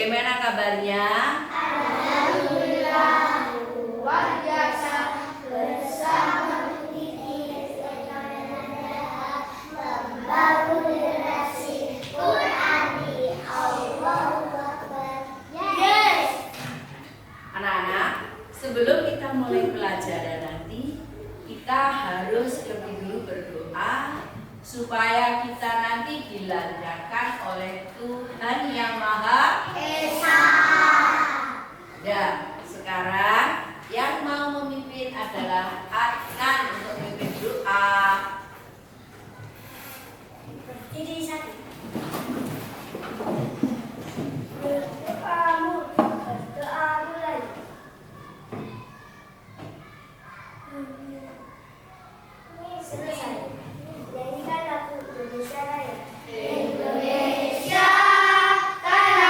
bagaimana kabarnya? Alhamdulillah, luar biasa bersama membangun generasi Qurani. Allahu Akbar. Yes. Anak-anak, sebelum kita mulai pelajaran nanti, kita harus lebih dulu berdoa supaya kita nanti dilancarkan oleh Tuhan Yang Maha Esa. Ya, sekarang yang mau memimpin adalah Adnan untuk memimpin doa. Jadi satu. Berdoa mulai. Ini selesai. Nyanyikan lagu Indonesia Raya. Indonesia tanah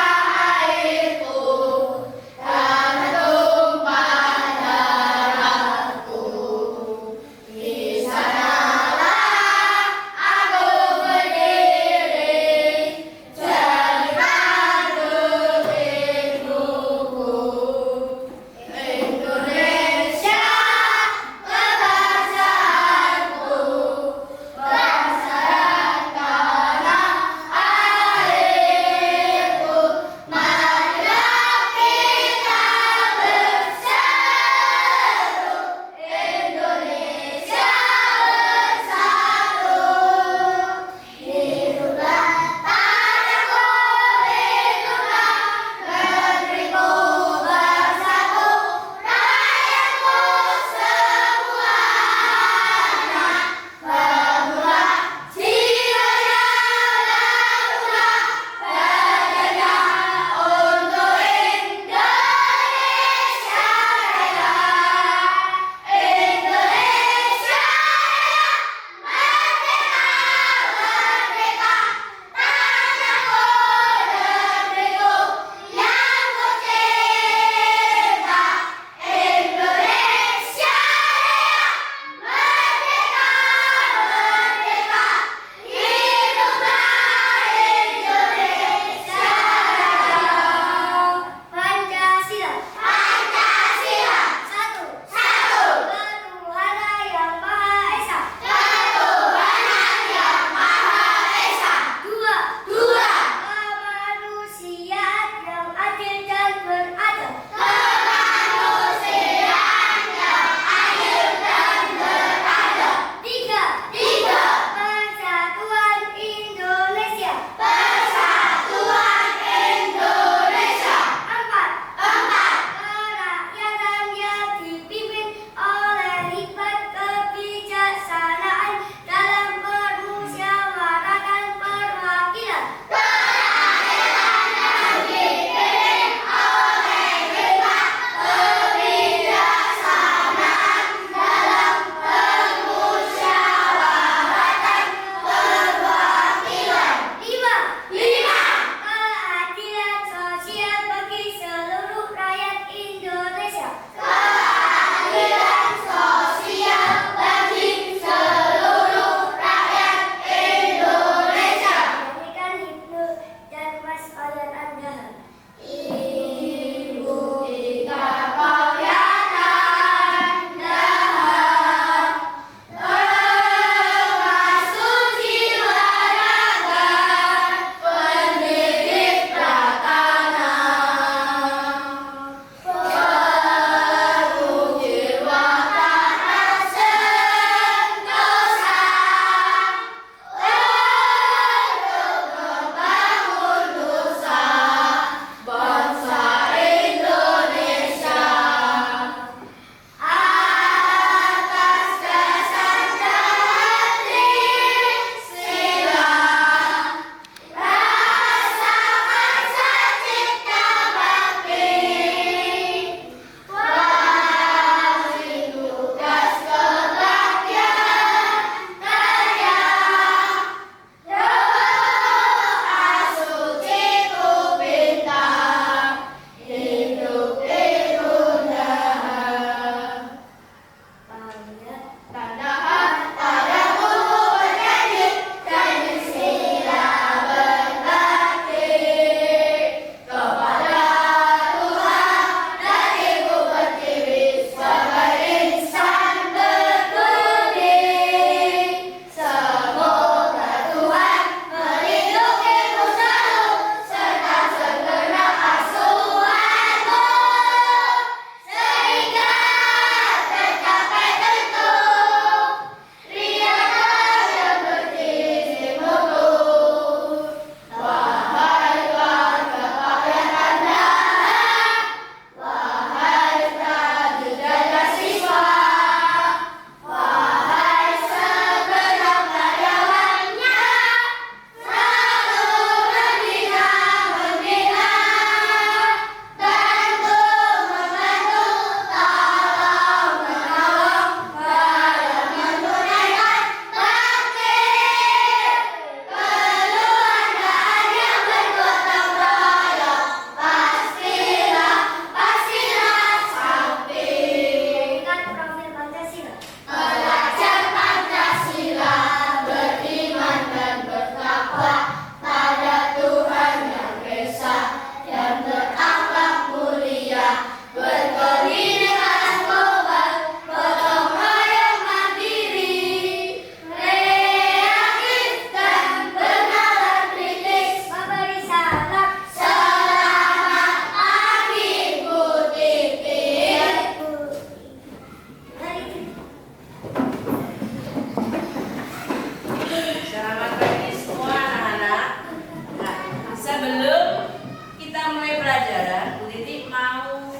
pelajaran, Bu Titi mau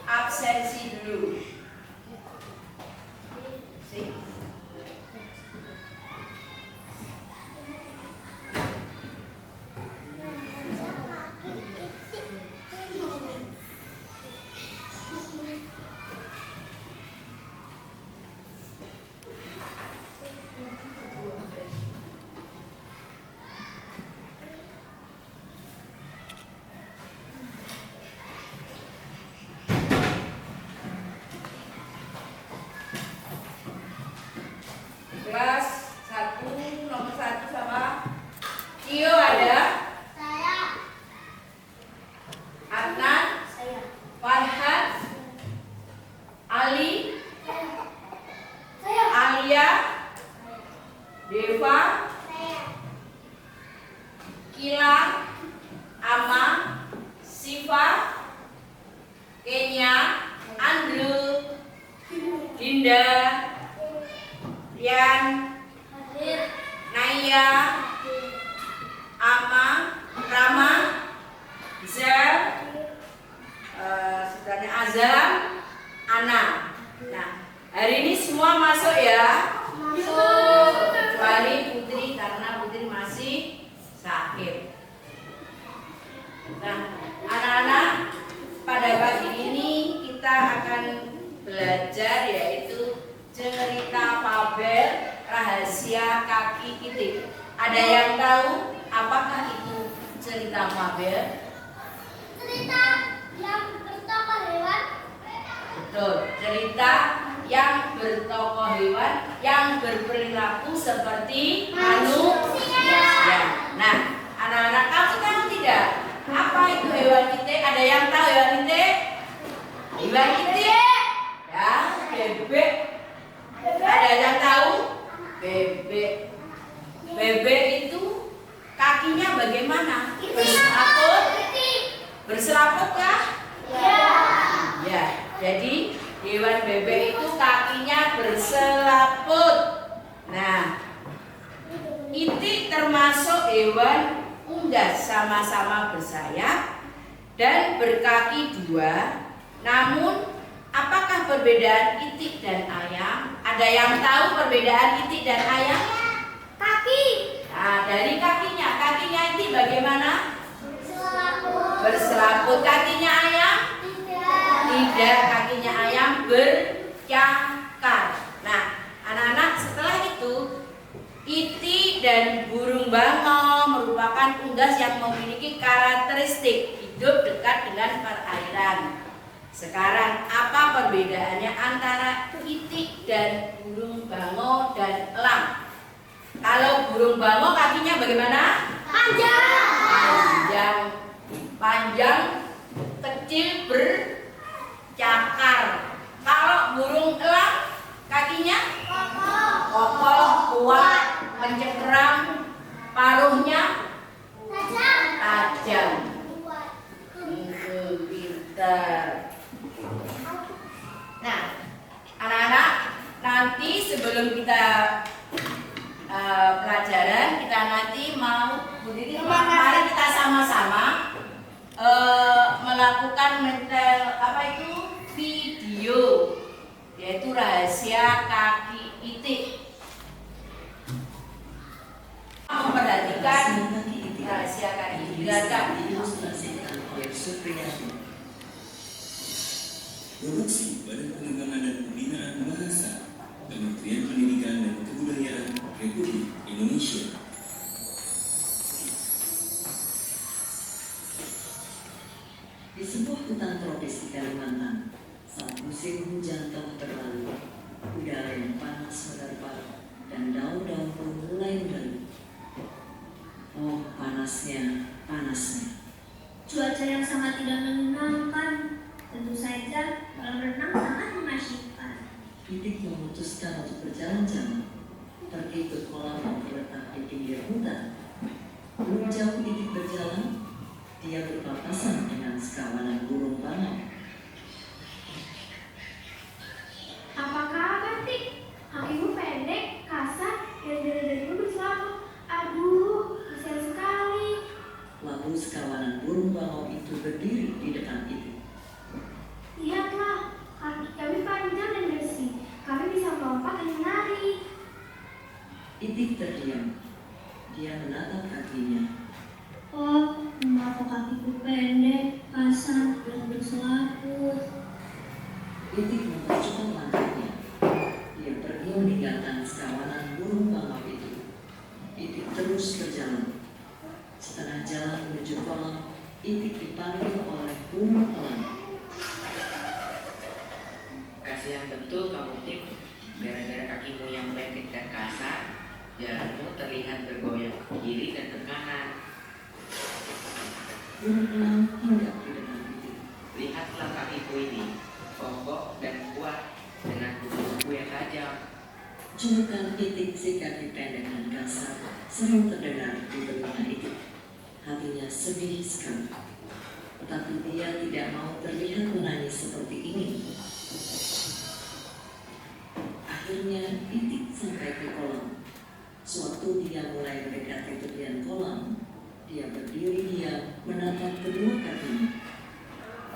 absensi dulu. Sih. Kelas 1 nomor 1 sama Tio ada, Saya. Adnan, Saya. Farhan, Ali, Saya. Alia, Deva, Saya. Kilang, Ama, Siva, Kenya, Andrew, Dinda, Rian, Hadir. Naya, Ama, Rama, Zel, saudaranya Azam, Ana. Nah, hari ini semua masuk ya. Masuk. Kecuali Putri karena Putri masih sakit. Nah, anak-anak, pada pagi ini kita akan belajar yaitu cerita fabel rahasia kaki itik. Ada yang tahu apakah itu cerita fabel? Cerita yang bertokoh hewan. Betul, cerita yang bertokoh hewan yang berperilaku seperti manusia. Ya. Nah, anak-anak, kamu tahu tidak apa itu hewan itik? Ada yang tahu hewan itik? Hewan itik? Ya, bebek. Ada yang tahu? Bebek. Bebek itu kakinya bagaimana? Berselaput? Berselaput kah? Ya. Ya, jadi hewan bebek itu kakinya berselaput. Nah, itik termasuk hewan unggas, sama-sama bersayap dan berkaki dua. Namun, apakah perbedaan itik dan ayam? Ada yang tahu perbedaan itik dan ayam? Kaki. Nah, dari kakinya itik bagaimana? Berselaput. Berselaput. Kakinya ayam? Tidak. Tidak, kakinya ayam bercakar. Nah, anak-anak, setelah itu itik dan burung bangau merupakan unggas yang memiliki karakteristik hidup dekat dengan perairan. Sekarang, apa perbedaannya antara itik dan burung bangau dan elang? Kalau burung bangau kakinya bagaimana? Panjang. Panjang, kecil, bercakar. Kalau burung elang kakinya kokoh, kuat, mencengkeram, paruhnya tajam. Pintar. Nah, anak-anak, nanti sebelum kita pelajaran, kita nanti mari kita sama-sama melakukan mental video, yaitu rahasia kaki itik. Memperhatikan rahasia kaki itik. Silakan. Diilustrasikan oleh Supriyatna. Produksi Badan Pengembangan dan Pembinaan Bahasa, Kementerian Pendidikan dan Kebudayaan Republik Indonesia. Di sebuah hutan tropis di Kalimantan, saat musim hujan telah berlalu, udara yang panas menerpa dan daun-daun pun mulai menggelut. Oh, panasnya. Cuaca yang sangat tidak menyenangkan. Tentu saja kolam renang sangat mengasyikkan. Itik memutuskan untuk berjalan-jalan pergi ke kolam yang terletak di pinggir hutan. Belum jauh Itik berjalan, dia berpapasan dengan sekawanan burung bangau. Apa kabar, Tik? Kakimu pendek, kasar, dan dari-darimu berselaput. Aduh, kasihan sekali. Lalu sekawanan burung bangau itu berdiri di depan Itik. Lihatlah, kaki kami panjang dan bersih. Kami bisa melompat dan menari. Itik terdiam. Dia menatap kakinya. Oh, mengapa kakiku pendek, kasar, dan berselaput? Itik mempercepat langkahnya. Dia pergi meninggalkan sekawanan burung bangau itu. Itik terus berjalan. Setengah jalan menuju kolam, Itik dipanggil oleh burung elang. Kasihan betul kamu, Tik. Gara-gara kakimu yang pendek dan kasar, jalanmu terlihat bergoyang ke kiri dan ke kanan. Burung elang hinggap di depan Itik. Lihatlah kakiku ini, kokoh dan kuat dengan kuku yang tajam. Julukan Itik si kaki pendek dan kasar sering terdengar di telinga Itik. Hatinya sedih sekali. Tetapi dia tidak mau terlihat menangis seperti ini. Akhirnya Itik sampai ke kolam. Sewaktu dia mulai mendekati tepian kolam, dia berdiri diam menatap kedua kakinya.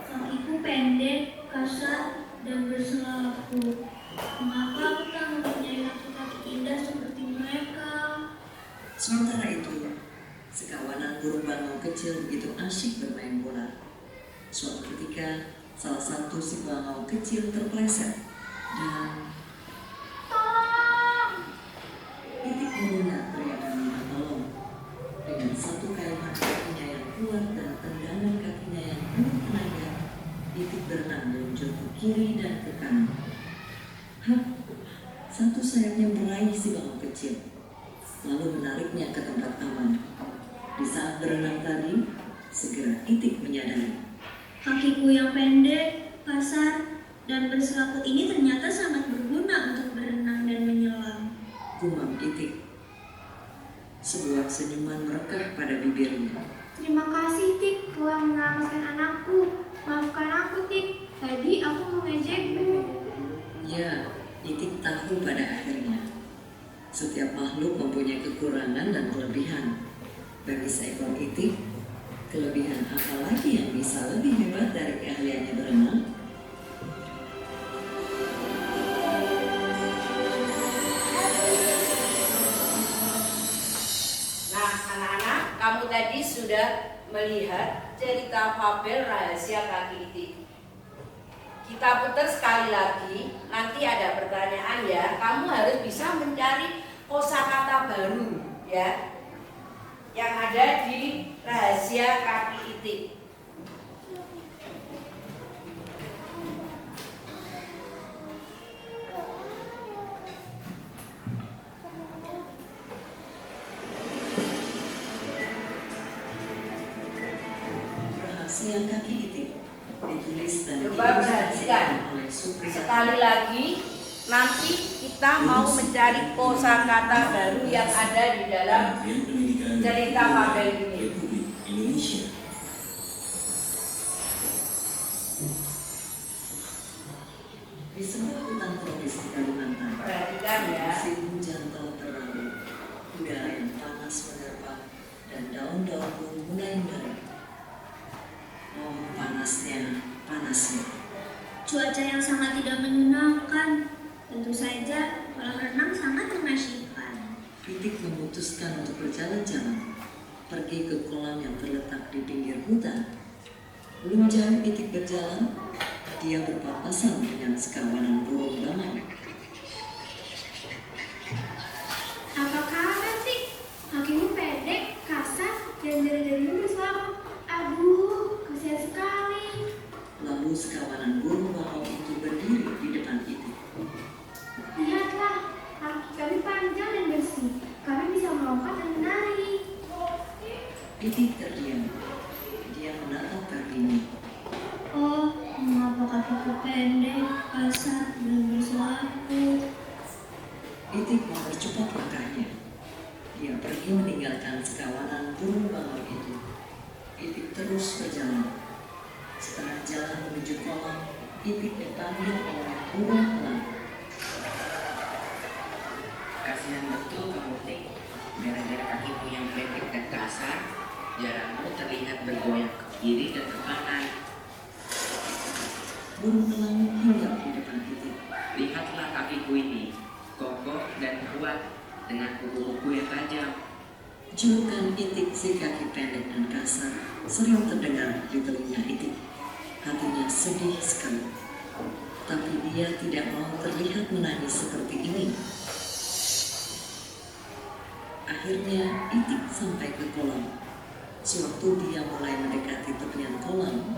Kakiku pendek, kasar, dan berselaput. Mengapa aku tak mempunyai kaki-kaki indah seperti mereka? Sementara itu, sekawanan burung bangau kecil begitu asyik bermain bola. Suatu ketika, salah satu si bangau kecil terpleset dan Tolong! Itik mendengar teriakan minta tolong. Dengan satu kalimat kakinya yang kuat dan tendangan kakinya yang penuh tenaga, Itik berenang meluncur ke kiri dan ke kanan. Hah, satu sayapnya meraih si bangau kecil, lalu menariknya ke tempat aman. Di saat berenang tadi, segera Itik menyadari. Kakiku yang pendek, kasar, dan berselaput ini ternyata sangat berguna untuk berenang dan menyelam. Gumam Itik. Sebuah senyuman merekah pada bibirnya. Terima kasih, Tik, telah menyelamatkan anakku. Maafkan aku, Tik. Tadi aku mengejekmu. Ya, Itik tahu pada akhirnya. Setiap makhluk mempunyai kekurangan dan kelebihan. Bagi seekor Itik, kelebihan apa lagi yang bisa lebih hebat dari keahliannya berenang? Nah, anak-anak, kamu tadi sudah melihat cerita fabel rahasia kaki Itik. Kita putar sekali lagi, nanti ada pertanyaan ya. Kamu harus bisa mencari kosakata baru ya, yang ada di rahasia kaki Itik. Rahasia kaki Itik ditulis dan Coba perhatikan. oleh Supri. Sekali lagi, nanti kita mau mencari kosakata baru yang ada di dalam cerita fabel ini. Republik Indonesia. Di sebuah hutan tropis di Kalimantan, Perhatikan ya. musim hujan telah berlalu, udara yang panas menerpa, dan daun-daun pun mulai mendering. Oh, panasnya. Cuaca yang sangat tidak menyenangkan. Tentu saja, kolam renang sangat mengasyikkan. Itik memutuskan untuk berjalan-jalan, pergi ke kolam yang terletak di pinggir hutan. Belum jauh Itik berjalan, dia berpapasan dengan sekawanan burung bangau. Apa kabar, Tik? Kakimu pendek, kasar, dan jari-jarimu berselaput. Aduh, kasihan sekali. Lalu sekawanan burung bangau itu berdiri di depan Itik. Lihatlah, kaki kami panjang dan bersih. Kami bisa melompat dan menari. Itik terdiam. Dia menatap kakinya. Oh, mengapa kakiku pendek, kasar, dan berselaput? Itik mempercepat langkahnya. Dia pergi meninggalkan sekawanan burung bangau itu. Itik terus berjalan. Setengah jalan menuju kolam, Itik dipanggil oleh burung elang. Kasihan betul kamu, Tik. Gara-gara kakimu yang pendek dan kasar, jalanmu terlihat bergoyang ke kiri dan ke kanan. Burung elang hinggap di depan Itik. Lihatlah kakiku ini, kokoh dan kuat dengan kuku-kuku yang tajam. Julukan Itik si kaki pendek dan kasar sering terdengar di telinga Itik. Hatinya sedih sekali. Tapi dia tidak mau terlihat menangis seperti ini. Akhirnya Itik sampai ke kolam. Sewaktu dia mulai mendekati tepian kolam,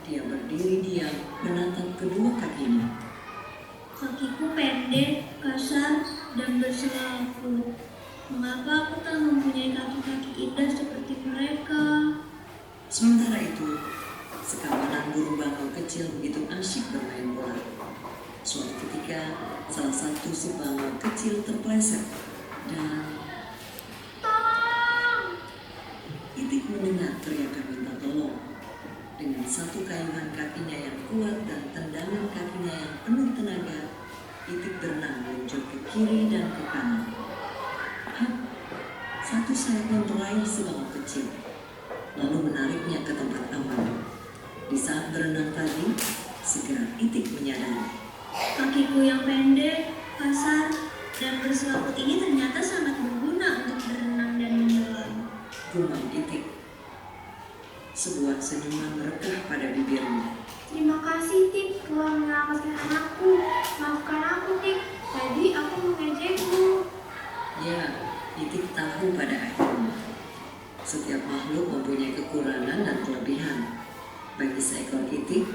dia berdiri diam menatap kedua kakinya. Kakiku pendek, kasar, dan berselaput. Mengapa aku tak mempunyai kaki-kaki indah seperti mereka? Sementara itu, sekawanan burung bangau kecil begitu asyik bermain bola. Suatu ketika, salah satu si bangau kecil terpeleset dan Tolong! Itik mendengar teriakan minta tolong. Dengan satu kayuhan kakinya yang kuat dan tendangan kakinya yang penuh tenaga, Itik berenang meluncur ke kiri dan ke kanan. Hap! Satu sayapnya meraih si bangau kecil, lalu menariknya ke tempat aman. Di saat berenang tadi, segera Itik menyadari. Kakiku yang pendek, kasar, dan berselaput ini ternyata sangat berguna untuk berenang dan menyelam. Gumam Itik. Sebuah senyuman merekah pada bibirnya. Terima kasih, Tik, telah menyelamatkan anakku. Maafkan aku, Tik. Tadi aku mengejekmu. Ya, Itik tahu pada akhirnya. Setiap makhluk mempunyai kekurangan dan kelebihan. Bagi seekor Itik,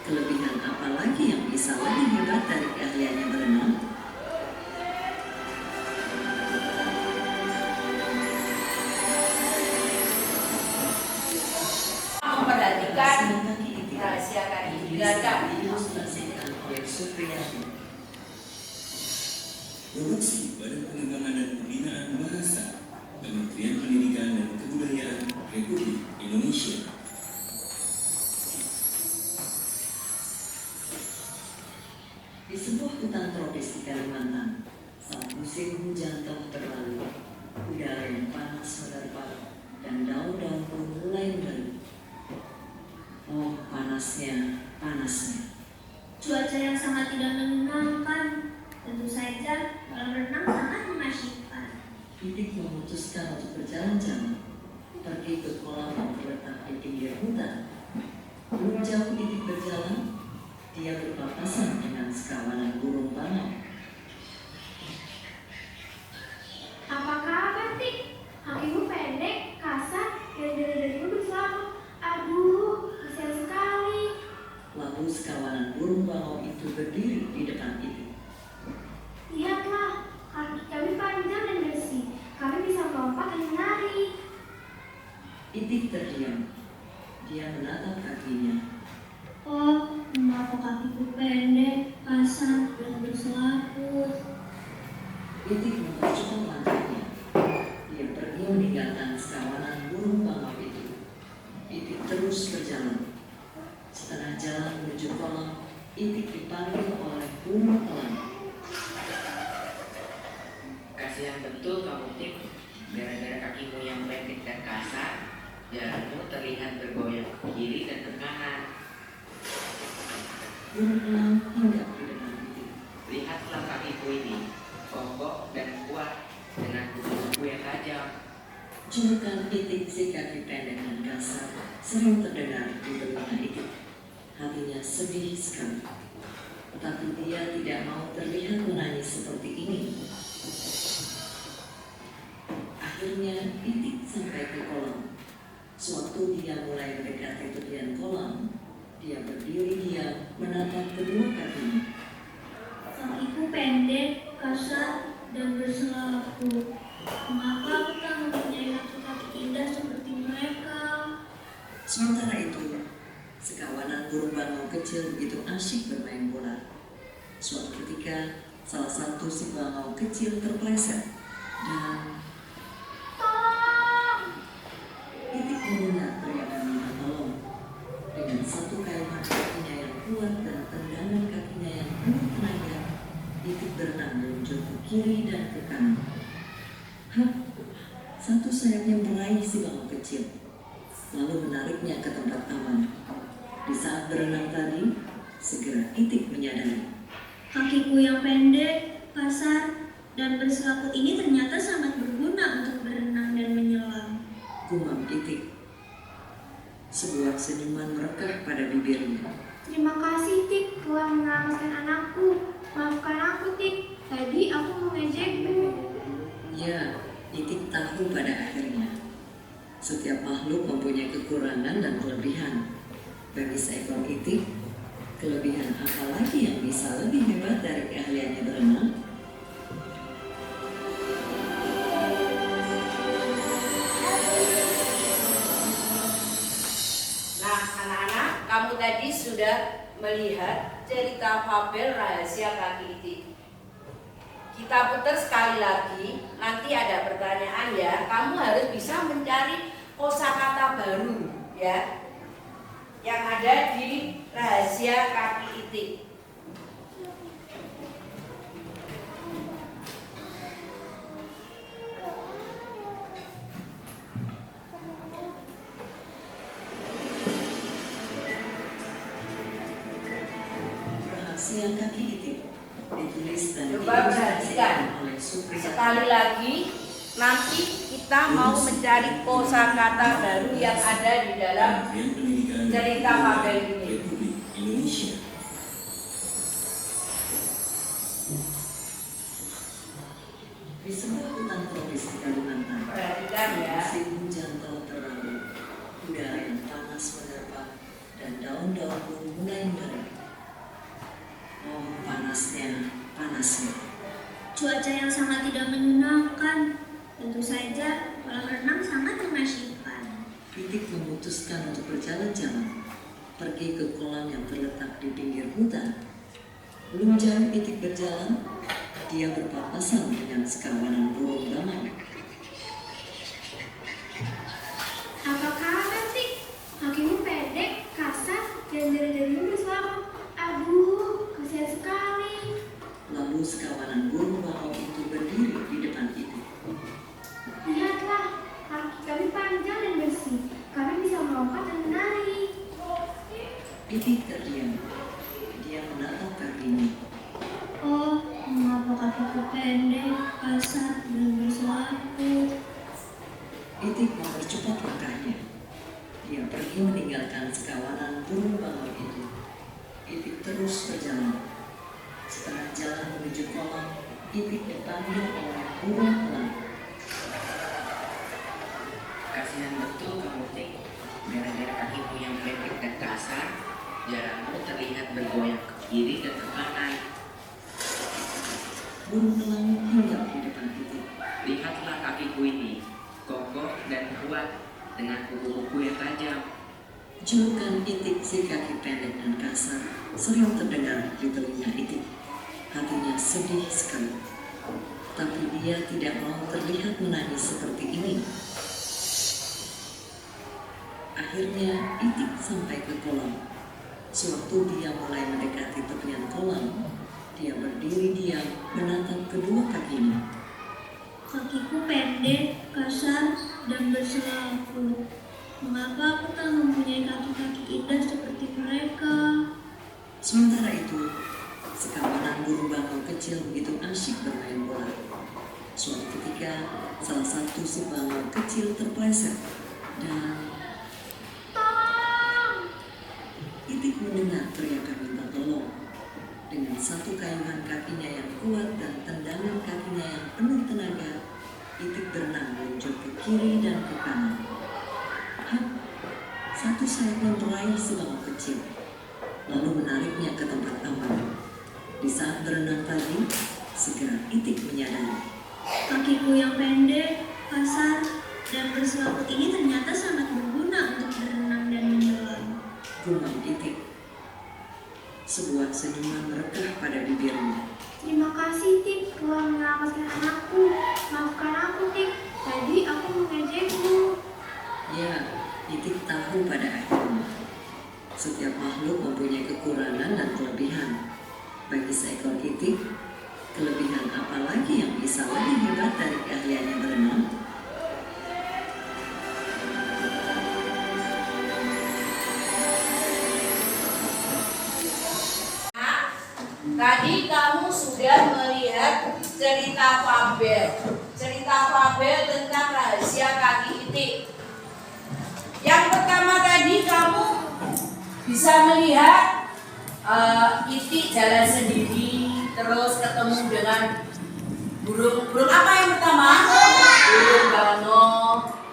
kelebihan apa lagi yang bisa lebih hebat dari keahliannya berenang? Memperhatikan Siang kaki Itik rahasia kaki bisa gagak. diilustrasikan oleh Supriyadi. Produksi Badan Pengembangan dan Pembinaan Bahasa Kementerian Pendidikan dan Kebudayaan Republik Indonesia. Di sebuah hutan tropis di Kalimantan, saat musim hujan telah berlalu, udara yang panas menerpa dan daun-daun pun mulai mengering. Oh, panasnya, panasnya. Cuaca yang sangat tidak menyenangkan. Tentu saja, kolam renang sangat mengasyikkan. Itik memutuskan untuk berjalan-jalan, pergi ke kolam yang terletak di pinggir hutan. Belum jauh Itik berjalan, dia berpapasan dengan sekawanan burung bangau. Apa kabar, Tik? Kakimu pendek, kasar, dan dari-darimu berselaput. Aduh, kasihan sekali. Lalu sekawanan burung bangau itu berdiri di depan Itik. Lihatlah, kaki kami panjang dan bersih. Kami bisa melompat dan menari. Itik terdiam. Dia menatap kakinya. Oh, mengapa kakiku pendek, kasar, dan berselaput? Itik mempercepat langkahnya. Dia pergi meninggalkan sekawanan burung bangau itu. Itik terus berjalan. Setengah jalan menuju kolam, Itik dipanggil oleh burung elang. Kasihan betul kamu, Tik. Gara-gara kakimu yang pendek dan kasar, jalanmu terlihat bergoyang ke kiri dan ke kanan. Burung elang hinggap di depan Itik. Lihatlah kakiku ini, kokoh dan kuat dengan kuku-kuku yang tajam. Julukan Itik si kaki pendek dan kasar sering terdengar di telinga Itik. Hatinya sedih sekali. Tetapi dia tidak mau terlihat menangis seperti ini. Akhirnya Itik sampai ke kolam. Sewaktu dia mulai mendekati tepian kolam, dia berdiri diam menatap kedua kakinya. Kakiku pendek, kasar, dan berselaput. Mengapa aku tak mempunyai kaki-kaki indah seperti mereka? Sementara itu, sekawanan burung bangau kecil begitu asyik bermain bola. Suatu ketika, salah satu si bangau kecil terpeleset dan Tolong! Itik mendengar teriakan minta tolong. Dengan satu kayuhan kakinya yang kuat dan tendangan kakinya yang penuh tenaga, Itik berenang meluncur ke kiri dan ke kanan. Hap! Satu sayapnya meraih si bangau kecil, lalu menariknya ke tempat aman. Di saat berenang tadi, segera Itik menyadari. Kakiku yang pendek, kasar, dan berselaput ini ternyata sangat berguna untuk berenang dan menyelam. Gumam Itik. Sebuah senyuman merekah pada bibirnya. Terima kasih, Tik, telah menyelamatkan anakku. Maafkan aku, Tik. Tadi aku mengejekmu. Ya, Itik tahu pada akhirnya. Setiap makhluk mempunyai kekurangan dan kelebihan. Bagi seekor Itik, kelebihan apa lagi yang bisa lebih hebat dari keahliannya berenang? Nah, anak-anak, kamu tadi sudah melihat cerita fabel rahasia kaki Itik. Kita putar sekali lagi, nanti ada pertanyaan ya. Kamu harus bisa mencari kosakata baru ya, yang ada di rahasia kaki Itik. Rahasia kaki Itik ditulis dan Coba perhatikan. oleh Supriyatna. Sekali lagi, nanti kita mau mencari kosakata baru yang ada di dalam Kementerian Pendidikan dan cerita Kebudayaan fabel ini. Republik Indonesia. Di sebuah hutan tropis di Kalimantan, Perhatikan ya. musim hujan telah berlalu, udara yang panas menerpa, dan daun-daun pun mulai mengering. Oh, panasnya. Cuaca yang sangat tidak menyenangkan. Tentu saja, kolam renang sangat mengasyikkan. Itik memutuskan untuk berjalan-jalan, pergi ke kolam yang terletak di pinggir hutan. Belum jauh Itik berjalan, dia berpapasan dengan sekawanan burung bangau. Apa kabar, Tik? Kakimu pendek, kasar, dan jari-jarimu berselaput. Aduh, kasihan sekali. Lalu sekawanan burung bangau itu berdiri di depan Itik. Lihatlah, kaki kami panjang dan bersih. Kami bisa melompat dan menari. Itik terdiam. Dia menatap kakinya. Oh, mengapa kakiku pendek, kasar, dan berselaput? Itik mempercepat langkahnya. Dia pergi meninggalkan sekawanan burung bangau itu. Itik terus berjalan. Setengah jalan menuju kolam, Itik dipanggil oleh burung elang. Kasihan betul kamu, Tik. Gara-gara kakimu yang pendek dan kasar, jarakmu terlihat bergoyang ke kiri dan ke kanan. Burung elang hinggap di depan Itik. Lihatlah kakiku ini, kokoh dan kuat dengan kuku-kuku yang tajam. Julukan Itik si kaki pendek dan kasar sering terdengar di telinga Itik. Hatinya sedih sekali. Tapi dia tidak mau terlihat menangis seperti ini. Akhirnya Itik sampai ke kolam. Sewaktu dia mulai mendekati tepian kolam, dia berdiri diam menatap kedua kakinya. Kakiku pendek, kasar, dan berselaput. Mengapa aku tak mempunyai kaki-kaki indah seperti mereka? Sementara itu, sekawanan burung bangau kecil begitu asyik bermain bola. Suatu ketika, salah satu si bangau kecil terpeleset dan Tolong! Itik mendengar teriakan minta tolong. Dengan satu kayuhan kakinya yang kuat dan tendangan kakinya yang penuh tenaga, Itik berenang meluncur ke kiri dan ke kanan. Hap, satu sayapnya meraih si bangau kecil, lalu menariknya ke tempat aman. Di saat berenang tadi, segera Itik menyadari. Kakiku yang pendek, kasar, dan berselaput ini ternyata sangat berguna untuk berenang dan menyelam. Gumam Itik. Sebuah senyuman merekah pada bibirnya. Terima kasih, Tik, telah menyelamatkan anakku. Maafkan aku, Tik. Tadi aku mengejekmu. Ya, Itik tahu pada akhirnya. Setiap makhluk mempunyai kekurangan dan kelebihan. Bagi seekor Itik, kelebihan apa lagi yang bisa lebih hebat dari keahliannya berenang? Tadi kamu sudah melihat cerita fabel. Cerita fabel tentang rahasia kaki itik. Yang pertama tadi kamu bisa melihat itik jalan sendiri, terus ketemu dengan burung apa yang pertama? Burung bango.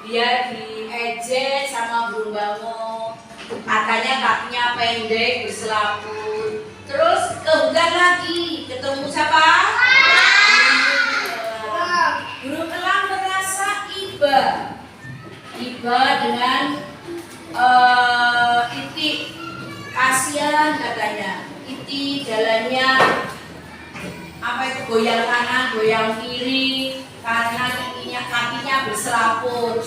Dia diejek sama burung bango. Katanya kakinya pendek, berselaput. Terus ke hutan lagi, ketemu siapa? Burung elang merasa iba dengan itik. Kasihan katanya, itik jalannya goyang kanan, goyang kiri karena kakinya berselaput.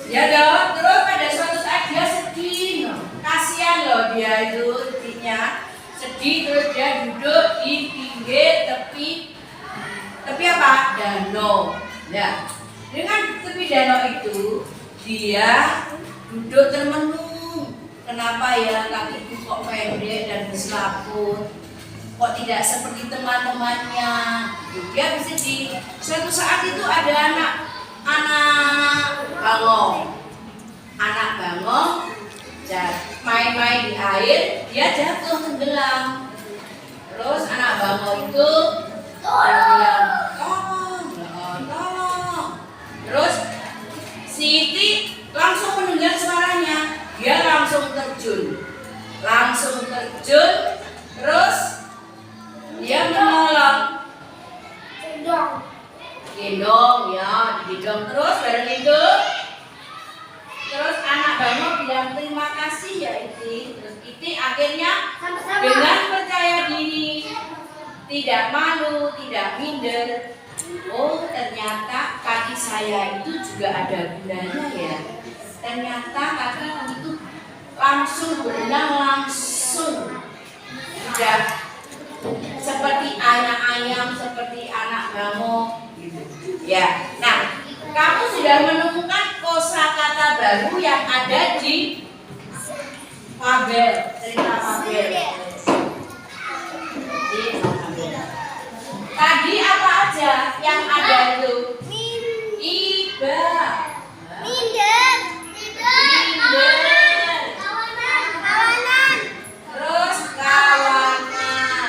Ya dong, terus pada suatu saat dia sedih, kasihan loh dia itu itiknya. Sedih, terus dia duduk di pinggir tepi apa? Danau. Nah, dengan tepi danau itu dia duduk termenung. Kenapa ya kakiku kok pendek dan berselaput? Kok tidak seperti teman-temannya? Dia bersedih. Suatu saat itu ada anak bangong. Anak bangong main-main di air, dia jatuh tenggelam. Terus anak bangau itu bilang, tolong. Terus si itik langsung mendengar suaranya, dia langsung terjun. Terus dia menolong. Gendong ya, digendong terus bareng itu. Terus anak bangau bilang terima kasih ya itik. Terus itik akhirnya dengan percaya diri, tidak malu, tidak minder. Oh, ternyata kaki saya itu juga ada gunanya ya. Ternyata kakiku itu langsung berenang langsung. Tidak seperti anak ayam, seperti anak bangau gitu. Ya. Nah, kamu sudah menemukan kosakata baru yang ada di fabel, cerita fabel. Tadi apa aja yang ada itu? Iba, minder, terus kawanan,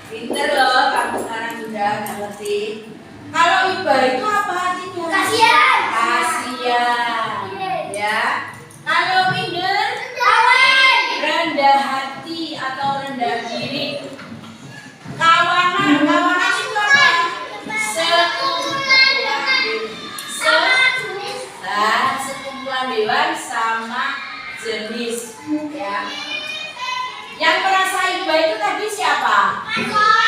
pinter loh kamu sekarang sudah ngerti. Kalau iba itu apa artinya? Kasihan. Ya. Kalau minder, rendah hati atau rendah diri. Kawanan itu apa? Sekumpulan hewan sama jenis. Ya. Yang merasa iba itu tadi siapa? Bukan.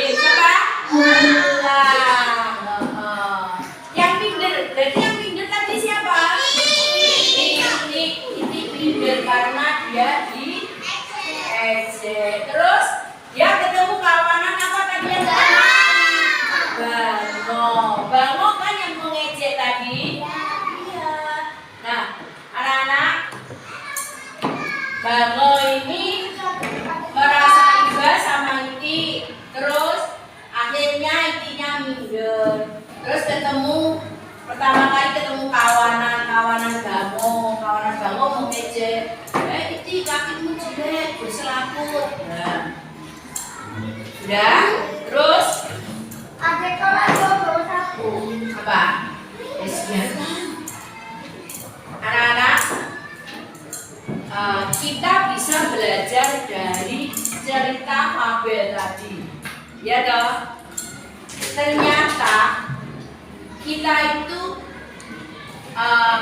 Siapa? Yang minder. Berarti yang minder tadi siapa? Ini minder karena dia diejek. Terus dia ketemu kawanan apa tadi yang pertama? Bango kan yang mengejek tadi. Iya. Nah, anak-anak, bango ini merasa iba sama itik. Terus akhirnya itiknya minder. Terus pertama kali ketemu kawanan bango mengejek. Itik kakimu jelek, berselaput. Nah, udah. Terus apa? Anak-anak, kita bisa belajar dari cerita fabel tadi. Ya toh? Ternyata kita itu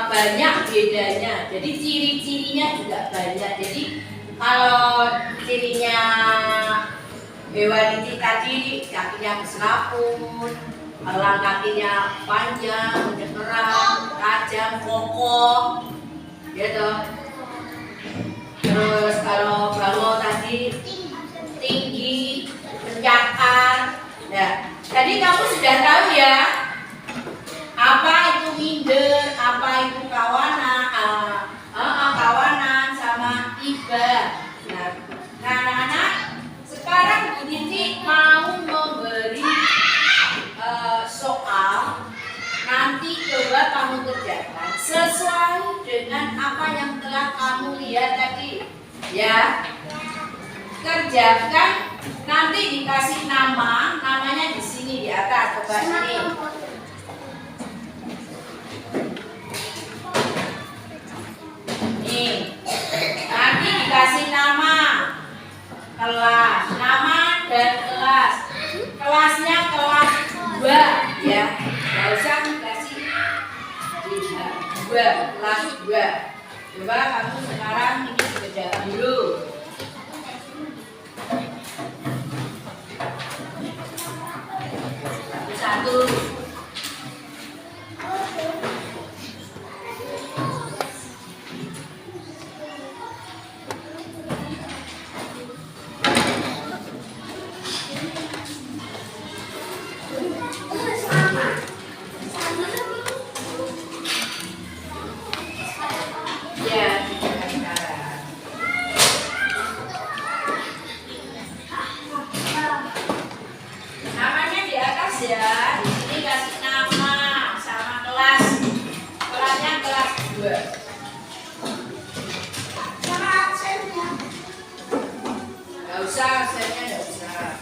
banyak bedanya. Jadi ciri-cirinya juga banyak. Jadi kalau cirinya hewan itik tadi kakinya berselaput, elang kakinya panjang, mendekeram, tajam, kokoh, ya toh. Terus kalau bango tadi tinggi, mencakar. Nah, tadi kamu sudah tahu ya apa itu minder, apa itu kawanan, kamu kerjakan sesuai dengan apa yang telah kamu lihat tadi. Ya, kerjakan. Nanti dikasih nama, namanya di sini di atas, coba ini. Nih, nanti dikasih nama, kelas, nama dan kelas. Kelasnya kelas 2 ya. Nggak usah dikasih 2, kelas 2. Coba kamu sekarang ini dikerjakan dulu. Satu. Ya, sekarang. Namanya di atas ya. Di sini kasih nama sama kelas. Kelasnya kelas 2. Nggak usah, absennya nggak usah.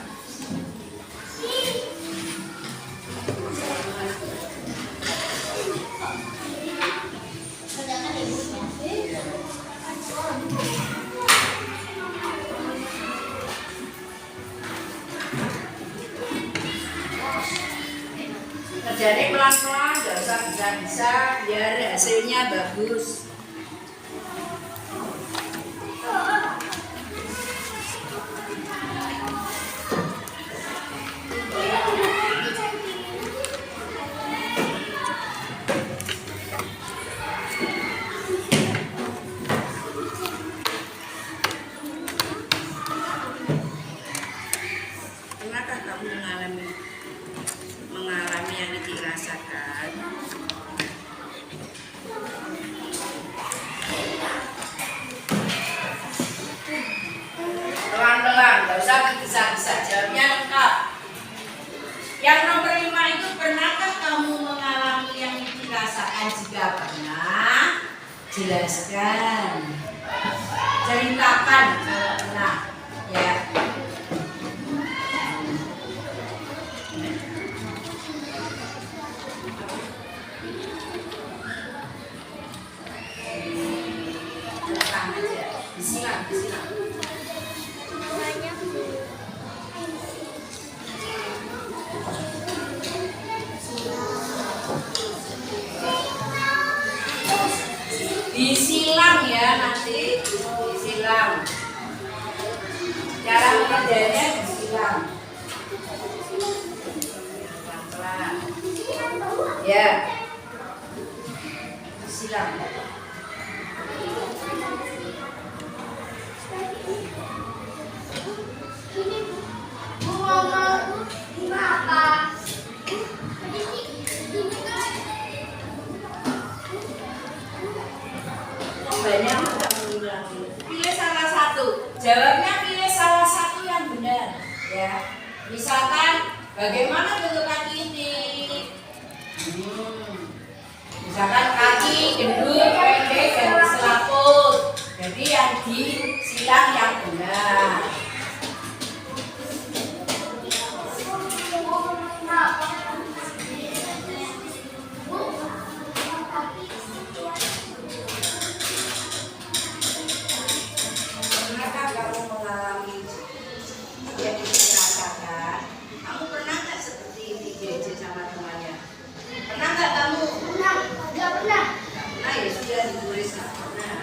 Kerjanya pelan-pelan, nggak usah bisa-bisa, biar hasilnya bagus. Pernahkah kamu mengalami yang dirasakan? Pelan-pelan, nggak usah bisa-bisa, jawabnya lengkap. Yang nomor 5 itu, pernahkah kamu mengalami yang dirasakan? Jika pernah, jelaskan, ceritakan kalau pernah, ya. Disilang. Disilang ya, nanti disilang. Cara mengerjanya disilang. Pelan-pelan. Ya. Disilang. Banyak kamu bilang, pilih salah satu. Jawabnya pilih salah satu yang benar, ya. Misalkan bagaimana bentuk kaki ini? Misalkan kaki gendut, pendek, dan selaput. Jadi yang disilang yang benar. Pernahkah kamu mengalami yang dirasakan? Kamu pernah nggak seperti ini diajak sama temannya? Pernah nggak kamu? Nggak pernah. Nggak pernah ya, sudah ditulis nggak pernah.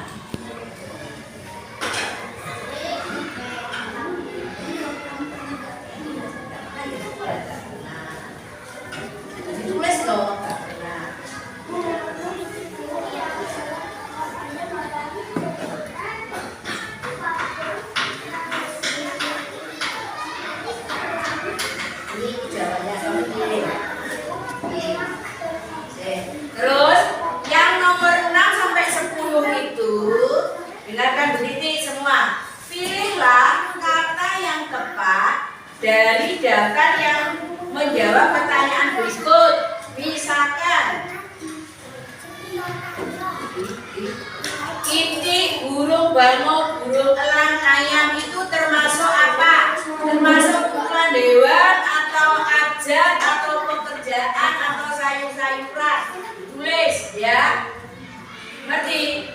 Ditulis dong, nggak pernah. Ini jawabannya kamu pilih. Terus yang nomor 6 sampai 10 itu, dengarkan beriti semua. Pilihlah kata yang tepat dari daftar yang menjawab pertanyaan berikut. Misalkan bango, burung elang, ayam itu termasuk apa? Termasuk kumpulan hewan atau ajat atau pekerjaan atau sayur-sayuran? Tulis ya. Ngerti?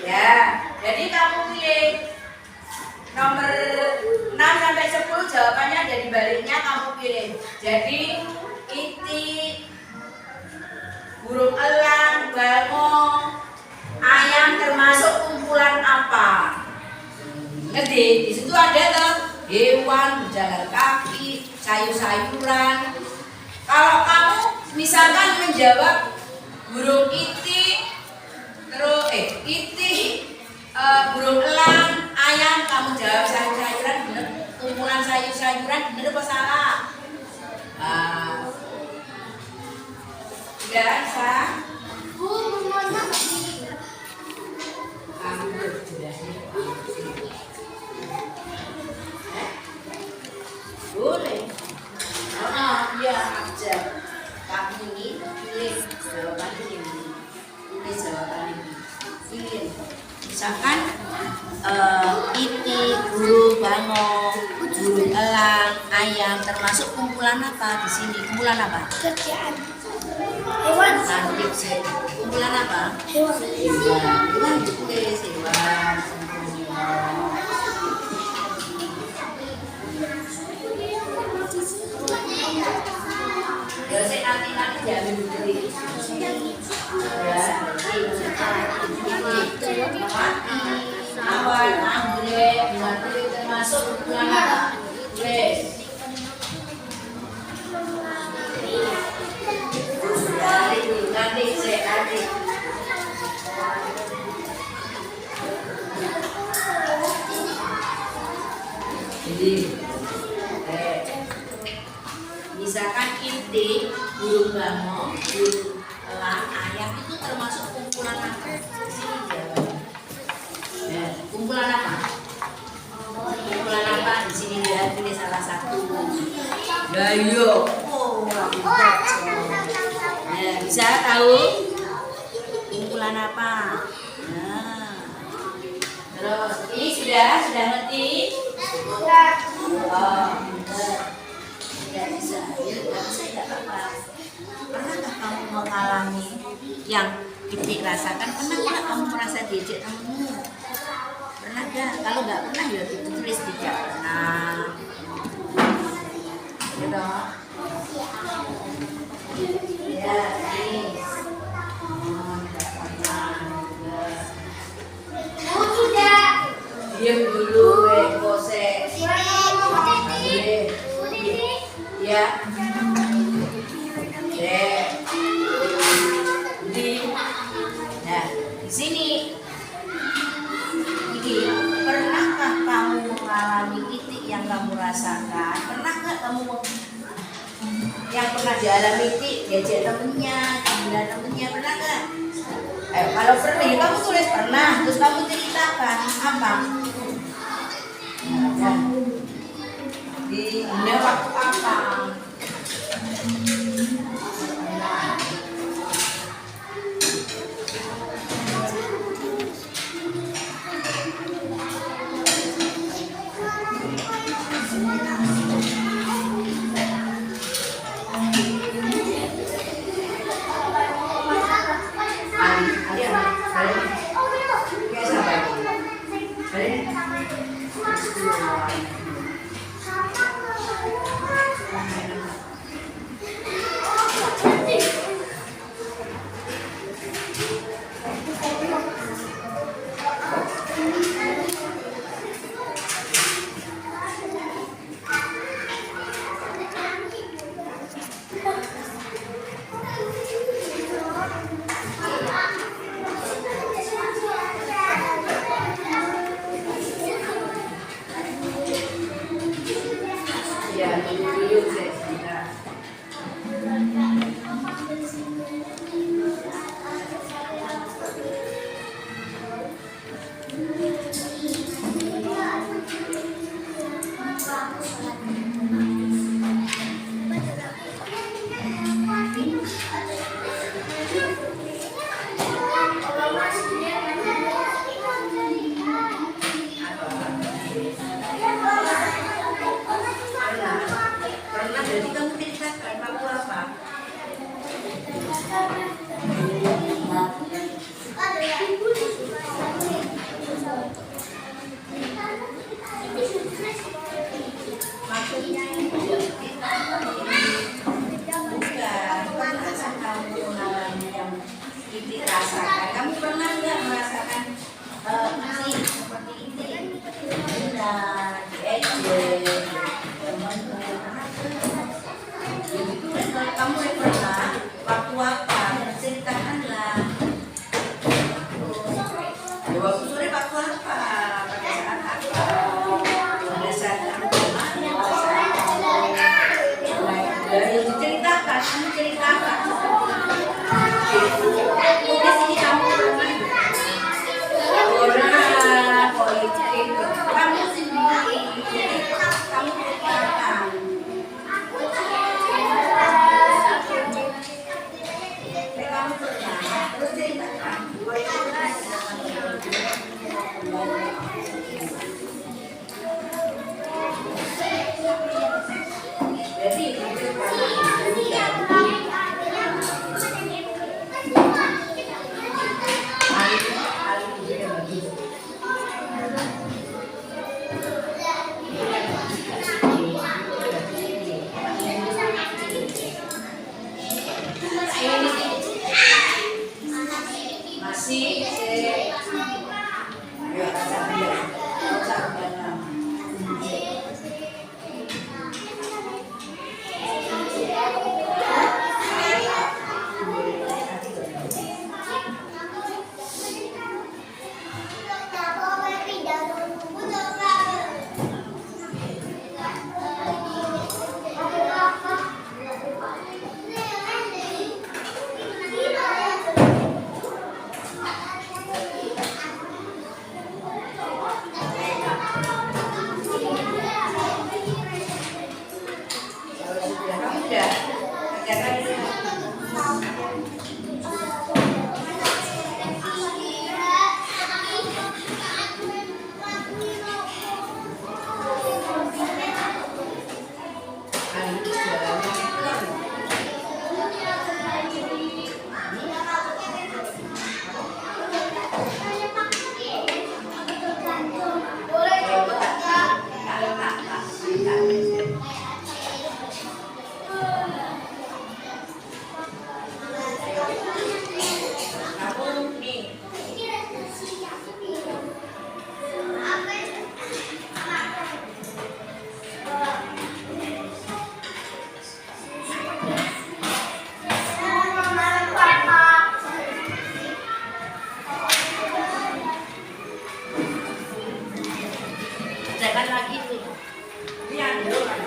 Ya. Jadi kamu pilih nomor 6 sampai 10, jawabannya dari baliknya kamu pilih. Jadi itik, burung elang, bango, ayam termasuk kumpulan apa? Ngerti? Di situ ada tuh hewan, berjalan kaki, sayur-sayuran. Kalau kamu misalkan menjawab burung itik, terus burung elang, ayam, kamu jawab sayur-sayuran, bener? Kumpulan sayur-sayuran, bener apa salah? Tidak sah. Boleh. Oh, iya aja. Kamu ini pilih jawaban ini. Pilih jawaban ini. Pilih. Misalkan itik, burung bango, burung elang, ayam termasuk kumpulan apa di sini? Kumpulan apa? Kerjaan. Hewan. Cantik sih. Kumpulan apa? Hewan. Hewan tulis hewan. Ya sih nanti jangan dibeli. Ya, awan, anggrek, anggrek termasuk kumpulan apa? Tulis. Nanti saya adik. Jadi, misalkan itik, burung bango, burung elang, ayam itu termasuk kumpulan apa? Di sini jawabannya. Ya, kumpulan apa? Kumpulan apa? Di sini dia pilih salah satu. Gayo. Oh, nah, bisa tahu kumpulan apa? Nah, terus ini sudah ngerti? Oh, tidak bisa. Ya, tidak bisa, tidak apa-apa. Pernahkah kamu mengalami yang itik rasakan? Pernah nggak kamu merasa diejek temanmu? Pernah nggak? Kalau nggak pernah ya tulis tidak pernah. Gitu. Ya, ini. Oh, tidak pernah. Diam dulu, kose. Ya. Nah, di sini ini pernahkah kamu mengalami titik yang kamu rasakan? Pernah nggak kamu yang pernah dialami titik diajak temennya, dibilang temennya, pernah nggak? Kalau pernah, ya kamu tulis pernah, terus kamu ceritakan apa? Nah, di waktu apa? waktu apa? Ceritakanlah. Ya, waktu sore waktu apa? Pada saat apa? Pada saat kamu kemana? Pada saat dari yang diceritakan, kamu ceritakan. Tulis ini kamu orang politik. Kamu sendiri, kamu ceritakan. Kamu ceritakan, terus ceritakan. Jadi masih jangan lagi tuh. Yang dulu kan.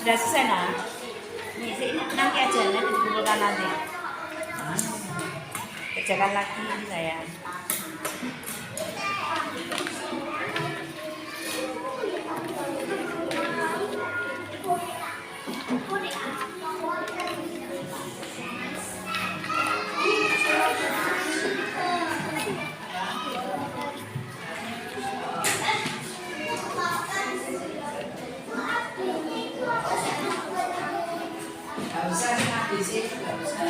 Sudah selesai nah? Nih, nanti aja, nanti dikumpulkan nanti. Kerjakan lagi sayang. Gak usah ngabisin, gak usah.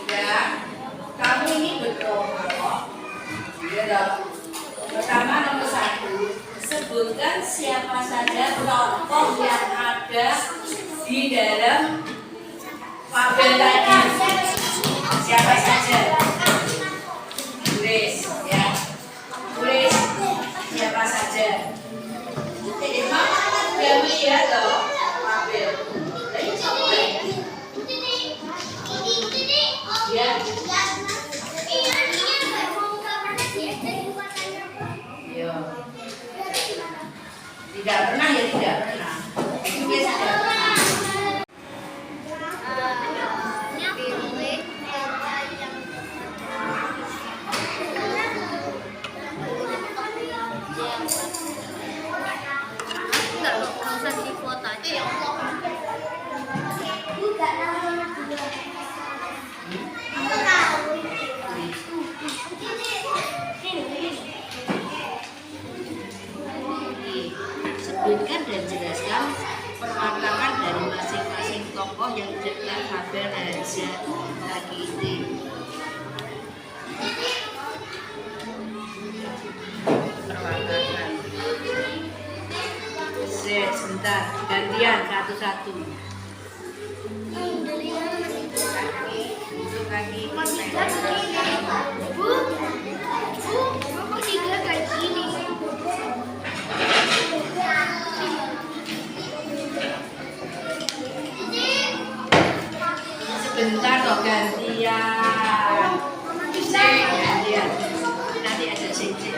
Ya, kamu ini berdoa kok. Ya dong. Pertama nomor 1, sebutkan siapa saja tokoh yang ada di dalam fabel tadi. Siapa saja? Tulis ya. Tulis siapa saja. Jadi mama udah melihat loh fabel. Jadi coba ya. Yo. Tidak pernah ya tidak pernah. Itu biasa tidak pernah. satu. Untuk kaki sebentar toh gantian. Gantian. Nanti ada cincin.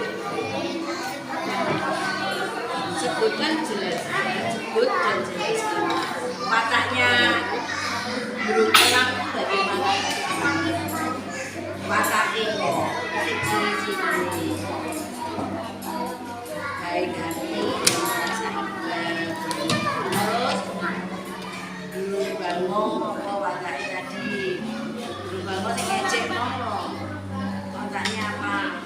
Sebutkan jelaskan, sebut dan jelaskan. Wataknya burung elang bagaimana? Wataknya ciri-ciri baik hati, rasa ibadah. Terus burung bango apa wataknya tadi? Burung bango yang ngecek nopo. Wataknya apa?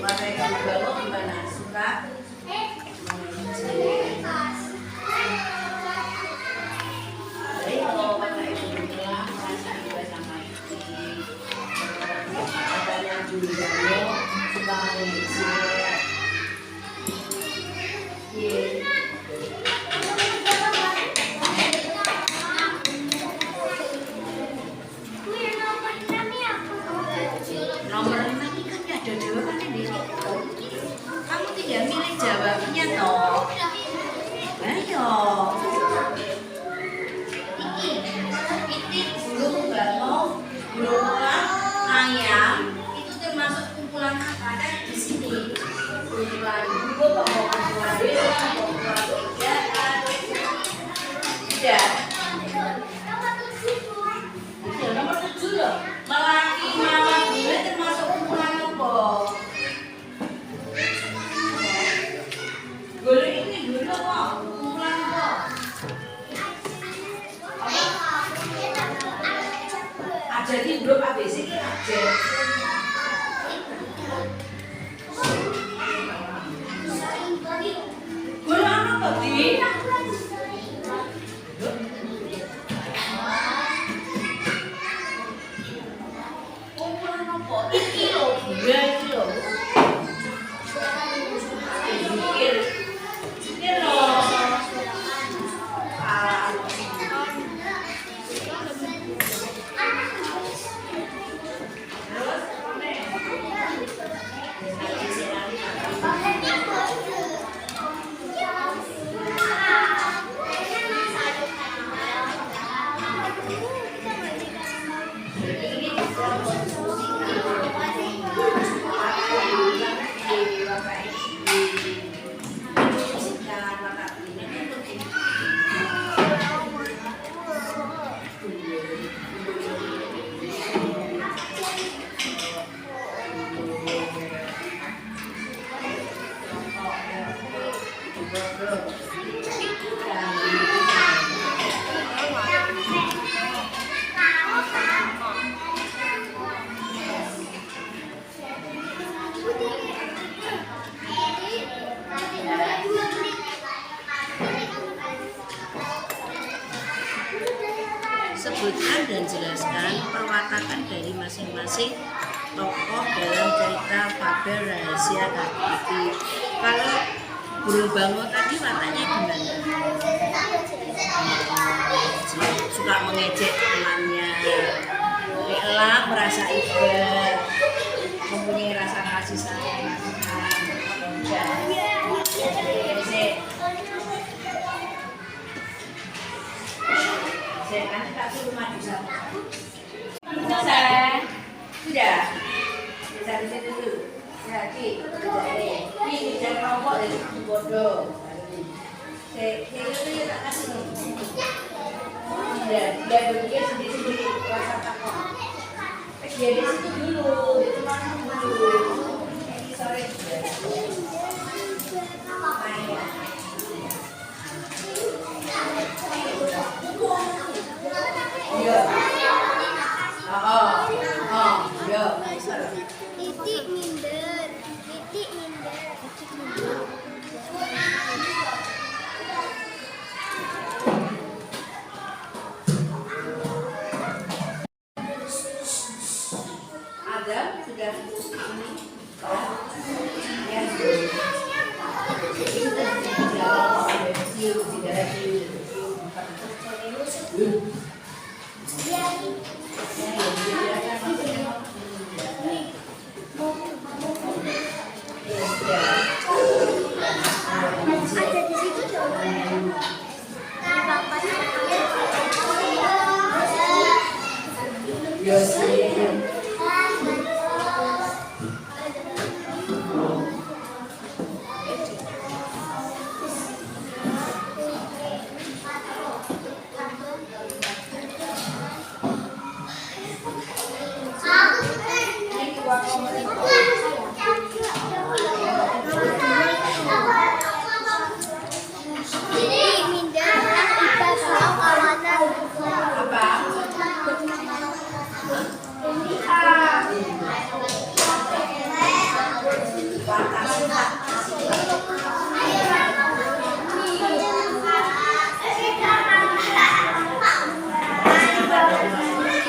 Wataknya burung bango gimana? Suka mengecek. Jadi kalau wataknya burung elang rasa ibadah sama istri. Wataknya burung bango suka mengecek. Nomor 5 ini kan ada jawabannya di situ. Kamu tidak milih jawabnya toh. Ayo. Iki burung bango, burung elang, ayam itu termasuk kumpulan apa? Ada di sini. Kumpulan dua, kumpulan dua, kumpulan tiga. Tidak. Itu nomor 7 loh. Melati mawar gue termasuk kumpulan apa? Guru ini dulu apa? Kumpulan apa? Ada di grup ABC ini ada. Guru apa tadi? Kumpulan apa? Iki loh, gue iki loh. Zikir loh. Sebutkan dan jelaskan perwatakan dari masing-masing tokoh dalam cerita fabel rahasia Kaki Iki. Kalau burung bango tadi wataknya gimana? Suka mengejek temannya. Elang merasa iba, mempunyai rasa kasih sayang. Nanti tak suruh maju sama. Selesai. Sudah. Dari situ dulu. Jadi, ini jangan rokok dari bodoh. Saya tak kasih. Dia berpikir sendiri-sendiri rasa takut. Dia di situ dulu, itu mana dulu. Ini sore sudah. Ya. Ya. Titik minder. Ada sudah ini. Ya. Ini sudah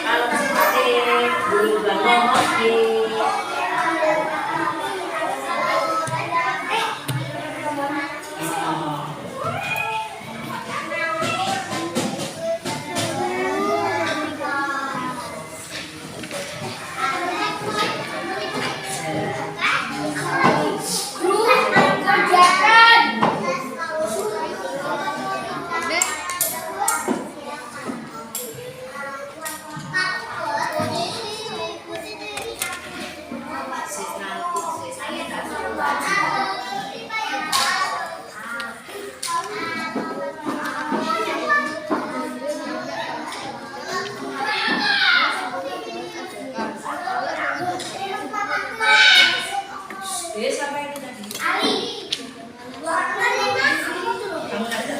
Kalau seperti burung bangau oke. Siapa itu tadi? Kamu ada?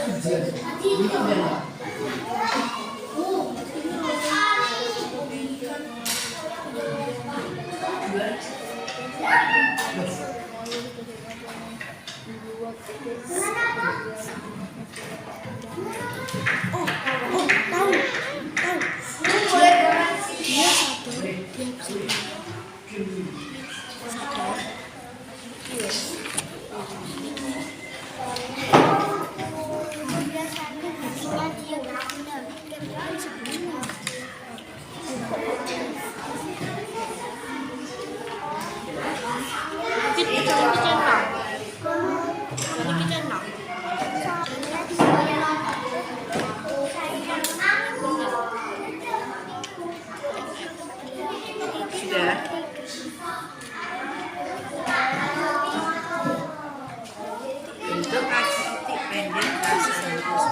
Sudah. Untuk aksi titik pendek bahasa Inggris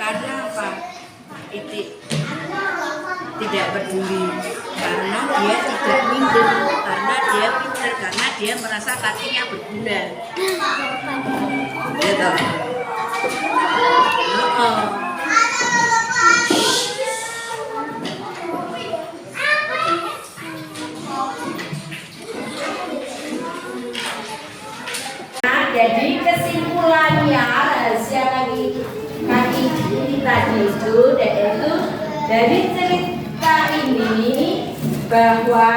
karena apa? Itik tidak peduli karena dia tidak minder, karena dia pintar, karena dia merasa kakinya berguna. Gitu. Nah, jadi kesimpulannya rahasia kaki ini tadi itu yaitu dari cerita ini bahwa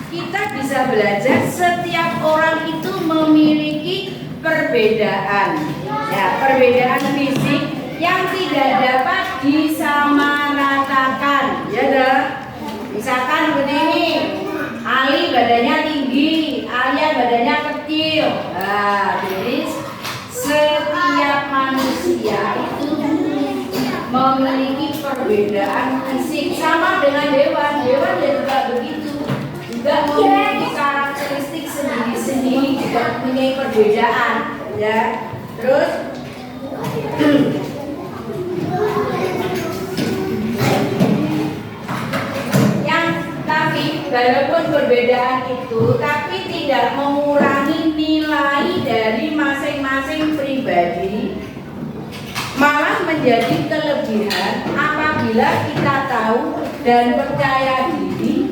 kita bisa belajar setiap orang itu memiliki perbedaan, ya, perbedaan fisik yang tidak dapat disamaratakan, ya dah. Misalkan seperti ini, Ali badannya tinggi, Alia badannya kecil. Nah, jadi setiap manusia itu memiliki perbedaan fisik sama dengan hewan. Hewan juga begitu, juga memiliki karakteristik sendiri-sendiri, juga mempunyai perbedaan, ya. Terus tapi walaupun perbedaan itu tapi tidak mengurangi nilai dari masing-masing pribadi, malah menjadi kelebihan apabila kita tahu dan percaya diri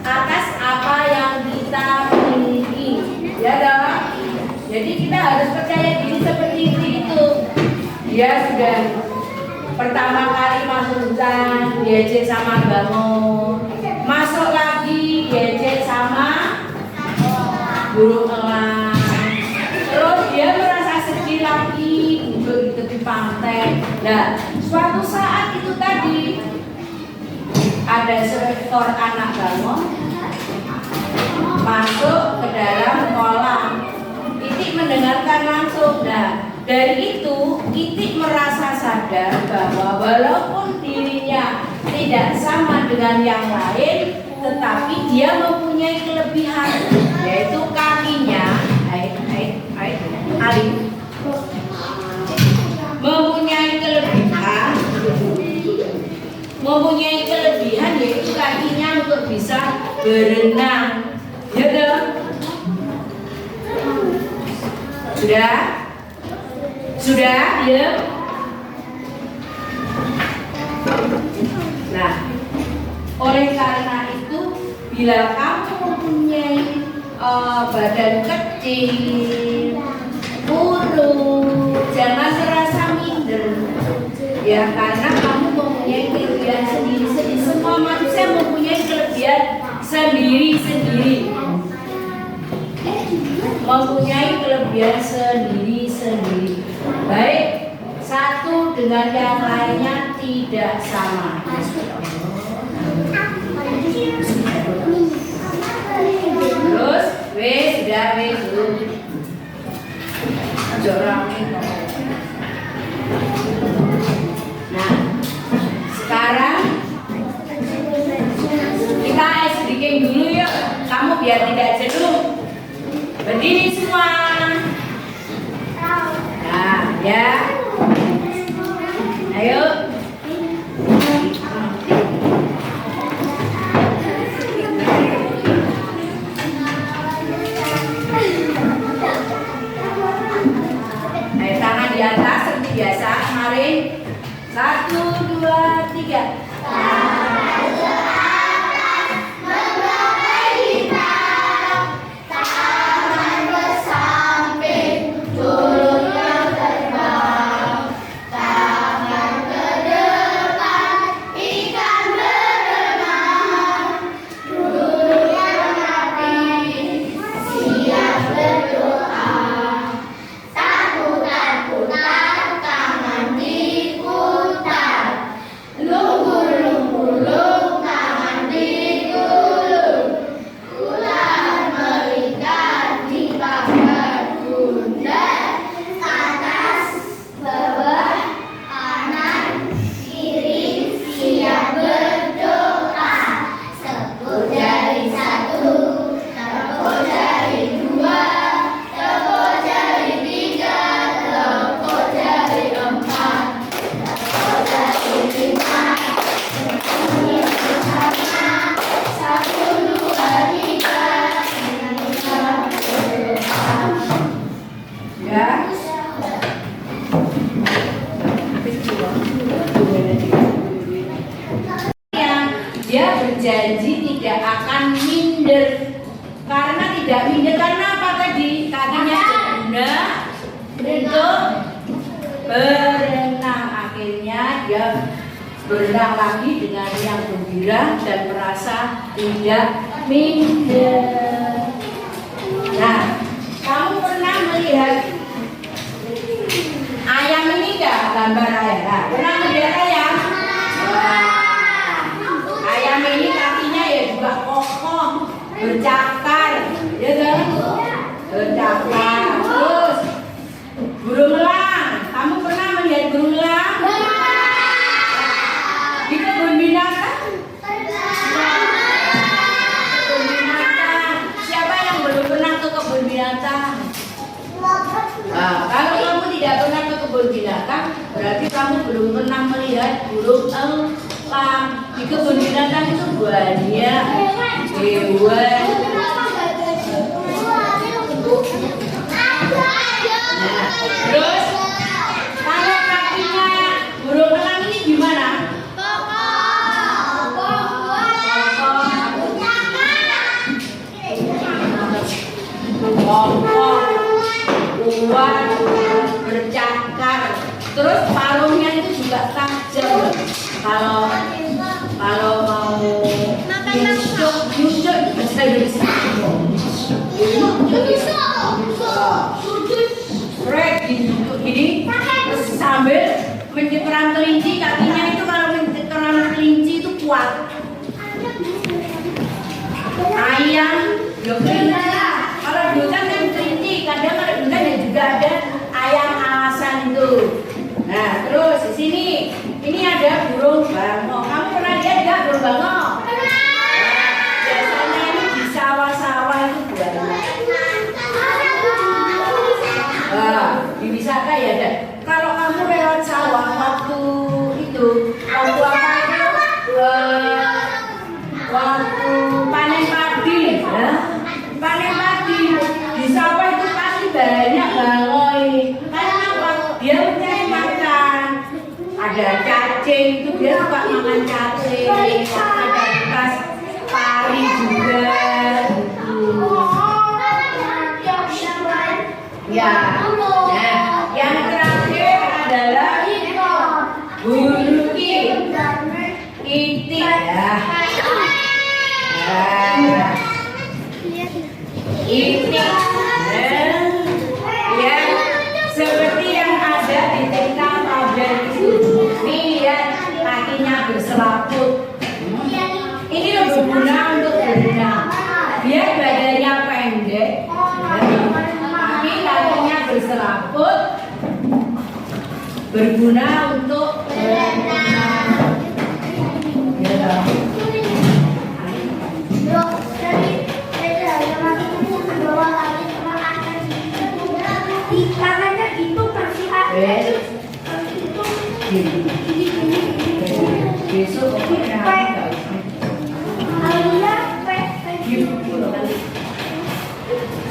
atas apa yang kita miliki, ya dong. Jadi kita harus percaya diri seperti itu. Dia sudah pertama kali masuk hutan diejek sama bangun, masuk lagi diejek sama burung elang, terus dia merasa sedih lagi duduk di tepi pantai. Nah, suatu saat itu tadi ada seekor anak bangun masuk ke dalam kolam. Ini mendengarkan langsung. Nah, dari itu Itik merasa sadar bahwa walaupun dirinya tidak sama dengan yang lain, tetapi dia mempunyai kelebihan, yaitu kakinya mempunyai kelebihan yaitu kakinya untuk bisa berenang. Ya dong? Sudah ya. Nah, oleh karena itu bila kamu mempunyai badan kecil, kurus, jangan merasa minder. Ya, karena kamu mempunyai kelebihan sendiri-sendiri. Semua manusia mempunyai kelebihan sendiri-sendiri. Mempunyai kelebihan sendiri-sendiri. Baik, satu dengan yang lainnya tidak sama. Terus, sudah Nah, sekarang kita ice breaking dulu yuk. Kamu biar tidak jenuh. Berdiri semua. Nah, ya. Ayo. Ayo tangan di atas seperti biasa kemarin. 1, 2, 3. Dia berjanji tidak akan minder. Karena tidak minder karena apa tadi? Kakinya berguna untuk berenang. Akhirnya dia berenang lagi dengan yang gembira dan merasa tidak minder. Nah, kamu pernah melihat ayam ini enggak? Gambar ayam. Nah, pernah melihat ayam? Ayam ini kakinya ya juga kokoh, bercakar, ya kan? Bercakar. Terus burung elang, kamu pernah melihat burung elang? Di kebun binatang? Kebun binatang. Siapa yang belum pernah ke kebun binatang? Nah, kalau kamu tidak pernah ke kebun binatang, berarti kamu belum pernah melihat burung elang. Di kebun binatang itu banyak hewan. Nah, terus kalau kakinya burung elang ini gimana? Kokoh, kuat, bercakar. Terus palungnya itu juga tajam. Kalau mau nyusuk bahasa Indonesia. Gini, terus sambil menyeberang kelinci, kakinya itu kalau menyeberang kelinci itu kuat. Ayam, kelinci. Kalau di hutan kan kelinci, kadang kalau di hutan ya ada cacing, itu dia suka makan cacing, ada bekas pari juga. Ya, nah yang terakhir adalah Burki, itik ya. Nah, itik, ya seperti yang ada di cerita Fabel itu. Nih lihat kakinya berselaput. Ini berguna untuk berenang. Dia badannya pendek, tapi kakinya berselaput, berguna untuk berenang. Di tangannya itu masih ada. Besok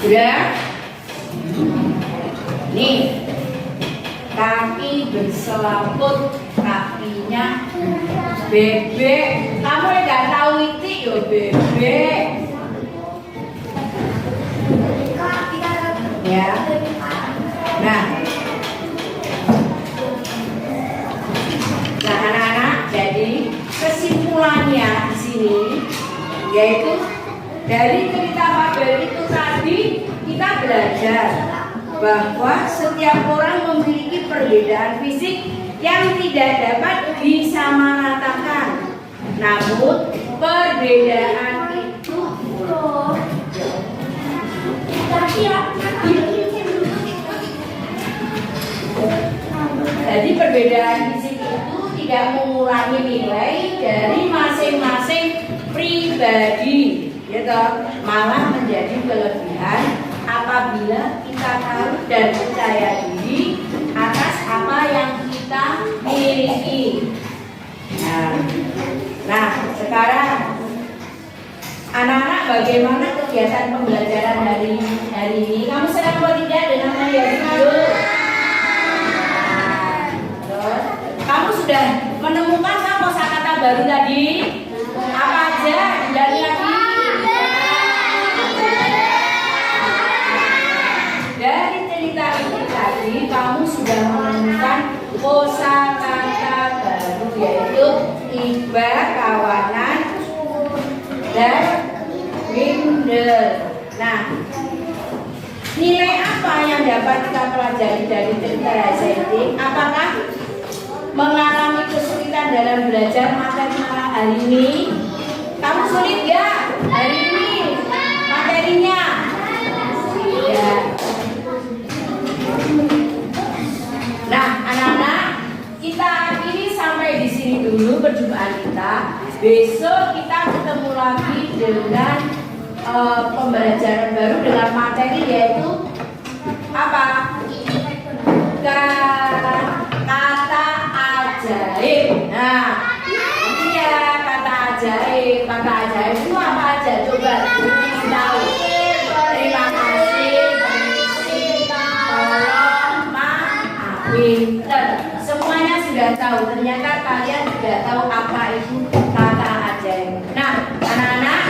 sudah. Nih kaki berselaput, kakinya bebek. Kamu nggak tahu itik yo bebek ya. Nah anak-anak, jadi kesimpulannya di sini yaitu dari cerita Fabel itu tadi kita belajar bahwa setiap orang memiliki perbedaan fisik yang tidak dapat disamaratakan. Namun perbedaan itu jadi perbedaan fisik itu tidak mengurangi nilai dari masing-masing pribadi, gitu. Malah menjadi kelebihan apabila kita tahu dan percaya diri atas apa yang kita miliki. Nah, sekarang anak-anak, bagaimana kegiatan pembelajaran hari ini? Kamu sedang atau tidak dengan Maria Video? Kamu sudah menemukan kosakata baru tadi? Apa aja? Dari lagi? Dari cerita ini tadi kamu sudah menemukan kosakata baru, yaitu tiba, kawanan, dan minder. Nah, nilai apa yang dapat kita pelajari dari cerita Razeti? Apakah mengalami kesulitan dalam belajar matematika hari ini? Kamu sulit gak hari ini materinya? Ya. Nah, anak-anak, kita akhiri sampai di sini dulu perjumpaan kita. Besok kita ketemu lagi dengan pembelajaran baru dengan materi yaitu apa? Kata ajaib. Nah, iya kata ajaib. Kata ajaib itu apa aja? Coba tahu. Terima kasih, tolong, maaf, pinter. Semuanya sudah tahu. Ternyata kalian sudah tahu apa itu kata ajaib. Nah, anak-anak,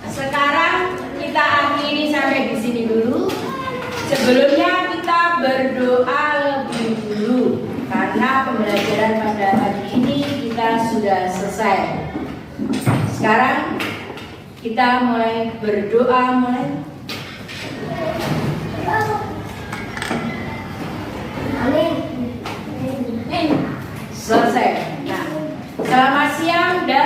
sekarang kita akhiri sampai di sini dulu. Sebelumnya kita berdoa lebih dulu karena pembelajaran pada hari ini kita sudah selesai. Sekarang kita mulai berdoa, selesai. Nah, selamat siang dan